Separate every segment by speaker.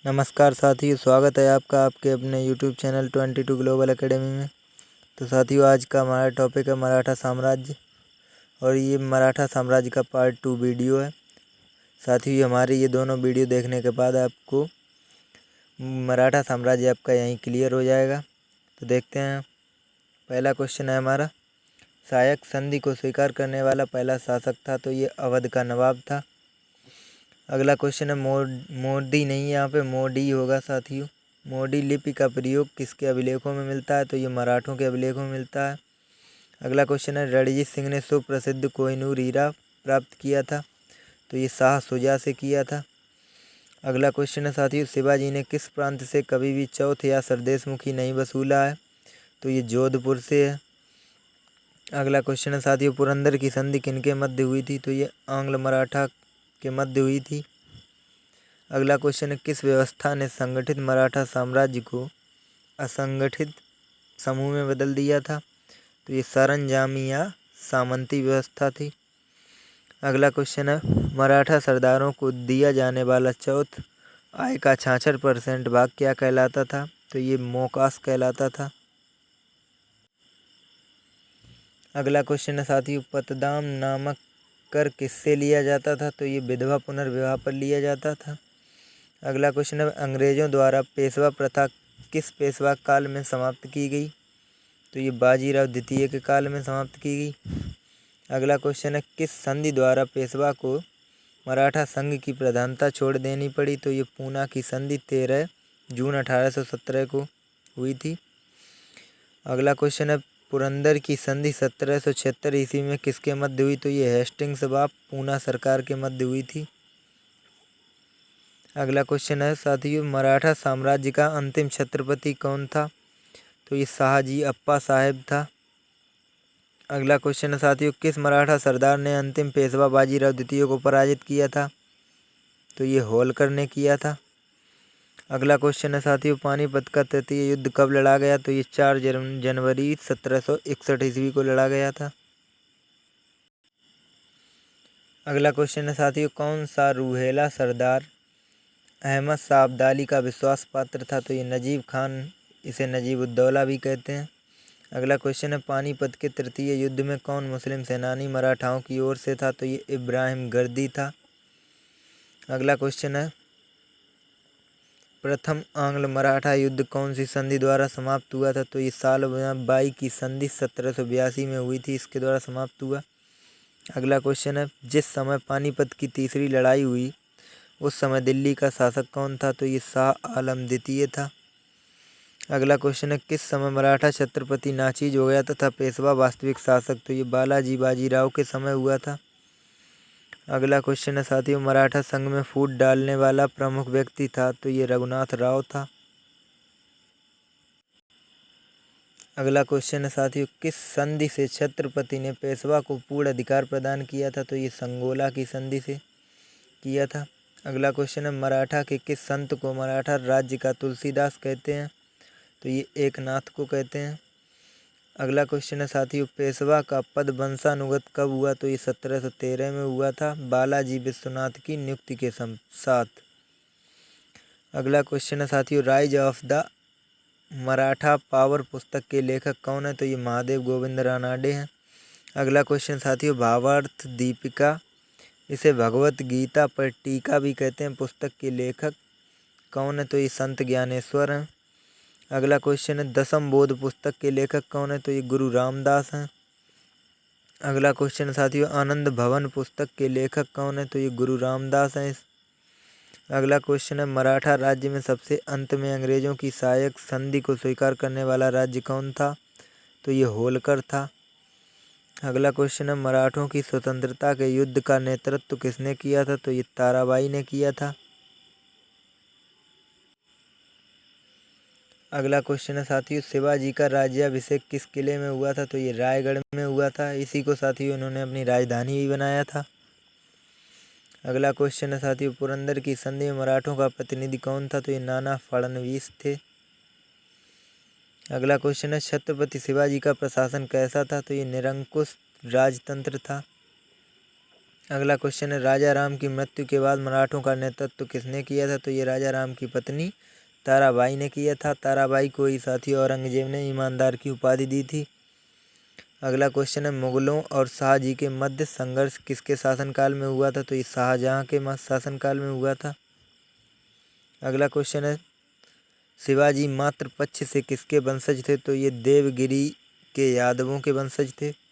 Speaker 1: नमस्कार साथियों, स्वागत है आपका आपके अपने YouTube चैनल 22 ग्लोबल एकेडमी में। तो साथियों, आज का हमारा टॉपिक है मराठा साम्राज्य और ये मराठा साम्राज्य का पार्ट 2 वीडियो है। साथियों, हमारे ये दोनों वीडियो देखने के बाद आपको मराठा साम्राज्य आपका यहीं क्लियर हो जाएगा। तो देखते हैं। पहला क्वेश्चन है हमारा, सायक संधि को स्वीकार करने वाला पहला शासक था, तो ये अवध का नवाब था। अगला क्वेश्चन है मोडी नहीं, यहाँ पे मोडी होगा साथियों। मोडी लिपि का प्रयोग किसके अभिलेखों में मिलता है, तो ये मराठों के अभिलेखों में मिलता है। अगला क्वेश्चन है, रणजीत सिंह ने सुप्रसिद्ध कोहिनूर हीरा प्राप्त किया था, तो ये शाह शुजा से किया था। अगला क्वेश्चन है साथियों, शिवाजी ने किस प्रांत से कभी भी चौथ या सरदेशमुखी नहीं वसूला है, तो ये जोधपुर से है। अगला क्वेश्चन है साथियों, पुरंदर की संधि किनके मध्य हुई थी, तो ये आंग्ल मराठा के मध्य हुई थी। अगला क्वेश्चन है, किस व्यवस्था ने संगठित मराठा साम्राज्य को असंगठित समूह में बदल दिया था, तो ये सरंजामी या सामंती व्यवस्था थी। अगला क्वेश्चन है, मराठा सरदारों को दिया जाने वाला चौथ आय का 66% भाग क्या कहलाता था, तो ये मोकास कहलाता था। अगला क्वेश्चन है साथियों, पतदाम नामक कर किससे लिया जाता था, तो ये विधवा पुनर्विवाह पर लिया जाता था। अगला क्वेश्चन है, अंग्रेजों द्वारा पेशवा प्रथा किस पेशवा काल में समाप्त की गई, तो ये बाजीराव द्वितीय के काल में समाप्त की गई। अगला क्वेश्चन है, किस संधि द्वारा पेशवा को मराठा संघ की प्रधानता छोड़ देनी पड़ी, तो ये पूना की संधि 13 जून 1817 को हुई थी। अगला क्वेश्चन है, पुरंदर की संधि 1776 ईस्वी में किसके मध्य हुई, तो ये हेस्टिंग्स व पूना सरकार के मध्य हुई थी। अगला क्वेश्चन है साथियों, मराठा साम्राज्य का अंतिम छत्रपति कौन था, तो ये शाहजी अप्पा साहेब था। अगला क्वेश्चन है साथियों, किस मराठा सरदार ने अंतिम पेशवा बाजीराव द्वितीय को पराजित किया था, तो ये होलकर ने किया था। अगला क्वेश्चन है साथियों, पानीपत का तृतीय युद्ध कब लड़ा गया, तो ये 4 जनवरी 1761 ईस्वी को लड़ा गया था। अगला क्वेश्चन है साथियों, कौन सा रूहेला सरदार अहमद शाह अब्दाली का विश्वास पात्र था, तो ये नजीब खान, इसे नजीब उद्दौला भी कहते हैं। अगला क्वेश्चन है, पानीपत के तृतीय युद्ध में कौन मुस्लिम सेनानी मराठाओं की ओर से था, तो ये इब्राहिम गर्दी था। अगला क्वेश्चन है, प्रथम आंग्ल मराठा युद्ध कौन सी संधि द्वारा समाप्त हुआ था, तो ये सालबाई की संधि 1782 में हुई थी, इसके द्वारा समाप्त हुआ। अगला क्वेश्चन है, जिस समय पानीपत की तीसरी लड़ाई हुई उस समय दिल्ली का शासक कौन था, तो ये शाह आलम द्वितीय था। अगला क्वेश्चन है, किस समय मराठा छत्रपति नाचीज हो गया तथा पेशवा वास्तविक शासक, तो ये बालाजी बाजीराव के समय हुआ था। अगला क्वेश्चन है साथियों, मराठा संघ में फूट डालने वाला प्रमुख व्यक्ति था, तो ये रघुनाथ राव था। अगला क्वेश्चन है साथियों, किस संधि से छत्रपति ने पेशवा को पूर्ण अधिकार प्रदान किया था, तो ये संगोला की संधि से किया था। अगला क्वेश्चन है, मराठा के किस संत को मराठा राज्य का तुलसीदास कहते हैं, तो ये एकनाथ को कहते हैं। अगला क्वेश्चन है साथियों, पेशवा का पद वंशानुगत कब हुआ, तो ये 1713 में हुआ था, बालाजी विश्वनाथ की नियुक्ति के साथ। अगला क्वेश्चन है साथियों, rise of the Maratha power पुस्तक के लेखक कौन है, तो ये महादेव गोविंद रानाडे हैं। अगला क्वेश्चन साथियों, भावार्थ दीपिका, इसे भगवत गीता पर टीका भी कहते हैं, पुस्तक के लेखक कौन है, तो ये संत ज्ञानेश्वर हैं। अगला क्वेश्चन है, दसम बोध पुस्तक के लेखक कौन है, तो ये गुरु रामदास हैं। अगला क्वेश्चन साथियों, आनंद भवन पुस्तक के लेखक कौन है, तो ये गुरु रामदास हैं। अगला क्वेश्चन है, मराठा राज्य में सबसे अंत में अंग्रेजों की सायक संधि को स्वीकार करने वाला राज्य कौन था, तो ये होलकर था। अगला क्वेश्चन है, मराठों की स्वतंत्रता के युद्ध का नेतृत्व किसने किया था, तो ये ताराबाई ने किया था। अगला क्वेश्चन है साथियों, शिवाजी का राज्याभिषेक किस किले में हुआ था, तो ये रायगढ़ में हुआ था, इसी को साथियों उन्होंने अपनी राजधानी भी बनाया था। अगला क्वेश्चन है साथियों, पुरंदर की संधि में मराठों का प्रतिनिधि कौन था, तो ये नाना फड़नवीस थे। अगला क्वेश्चन है, छत्रपति शिवाजी का प्रशासन कैसा था, तो ये निरंकुश राजतंत्र था। अगला क्वेश्चन है, राजा राम की मृत्यु के बाद मराठों का नेतृत्व किसने किया था? तो ये राजा राम की पत्नी ताराबाई ने किया था। ताराबाई को ही साथी औरंगजेब ने ईमानदार की उपाधि दी थी। अगला क्वेश्चन है, मुगलों और शाहजी के मध्य संघर्ष किसके शासनकाल में हुआ था? तो ये शाहजहां के शासनकाल में हुआ था। अगला क्वेश्चन है, शिवाजी मातृ पक्ष से किसके वंशज थे? तो ये देवगिरी के यादवों के वंशज थे।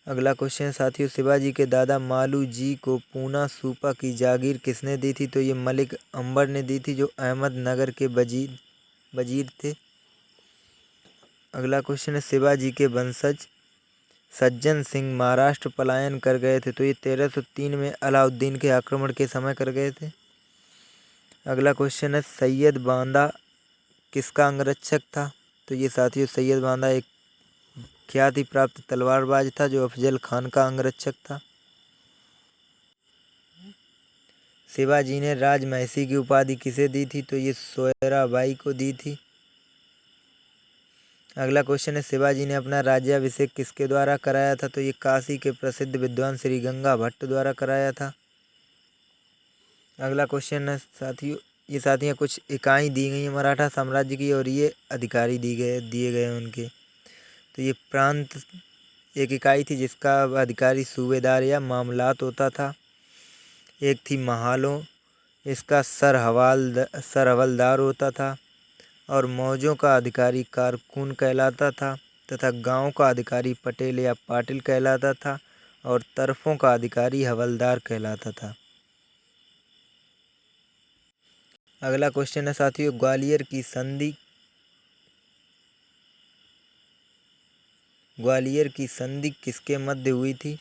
Speaker 1: अगला क्वेश्चन है साथियों, शिवाजी के दादा मालू जी को पूना सूपा की जागीर किसने दी थी? तो ये मलिक अंबर ने दी थी, जो अहमदनगर के वजीर थे। अगला क्वेश्चन है, शिवाजी के वंशज सज्जन सिंह महाराष्ट्र पलायन कर गए थे। तो ये 1303 में अलाउद्दीन के आक्रमण के समय कर गए थे। अगला क्वेश्चन है, सैयद बांदा किसका अंगरक्षक था? तो ये साथियों, सैयद बांदा एक ख्याति प्राप्त तलवारबाज था, जो अफजल खान का अंगरक्षक था। शिवाजी ने राजमहिषी की उपाधि किसे दी थी? तो ये सोयराबाई को दी थी। अगला क्वेश्चन है, शिवाजी ने अपना राज्याभिषेक किसके द्वारा कराया था? तो ये काशी के प्रसिद्ध विद्वान श्री गंगा भट्ट द्वारा कराया था। अगला क्वेश्चन है साथियों, कुछ इकाई दी गई है मराठा साम्राज्य की, और ये अधिकारी दिए गए उनके। तो ये प्रांत एक इकाई थी जिसका अधिकारी सूबेदार या मामलात होता था। एक थी महालों, इसका सर हवलदार होता था। और मौजों का अधिकारी कारकुन कहलाता था, तथा गांव का अधिकारी पटेल या पाटिल कहलाता था, और तरफों का अधिकारी हवलदार कहलाता था। अगला क्वेश्चन है साथियों, ग्वालियर की संधि किसके मध्य हुई थी?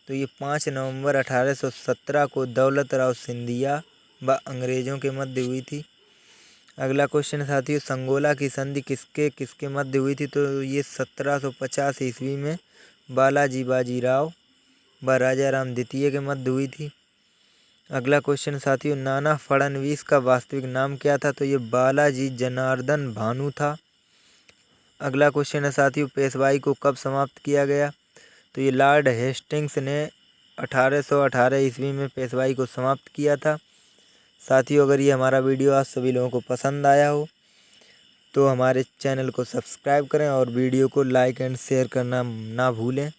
Speaker 1: तो ये 5 नवंबर 1817 को दौलत राव सिंधिया व अंग्रेजों के मध्य हुई थी। अगला क्वेश्चन है साथियों, संगोला की संधि किसके मध्य हुई थी? तो ये 1750 ईस्वी में बालाजी बाजीराव व राजा राम द्वितीय के मध्य हुई थी। अगला क्वेश्चन साथियों, नाना फडणवीस का वास्तविक नाम क्या था? तो ये बालाजी जनार्दन भानु था। अगला क्वेश्चन है साथियों, पेशवाई को कब समाप्त किया गया? तो ये लॉर्ड हेस्टिंग्स ने 1818 ईस्वी में पेशवाई को समाप्त किया था। साथियों, अगर ये हमारा वीडियो आज सभी लोगों को पसंद आया हो तो हमारे चैनल को सब्सक्राइब करें और वीडियो को लाइक एंड शेयर करना ना भूलें।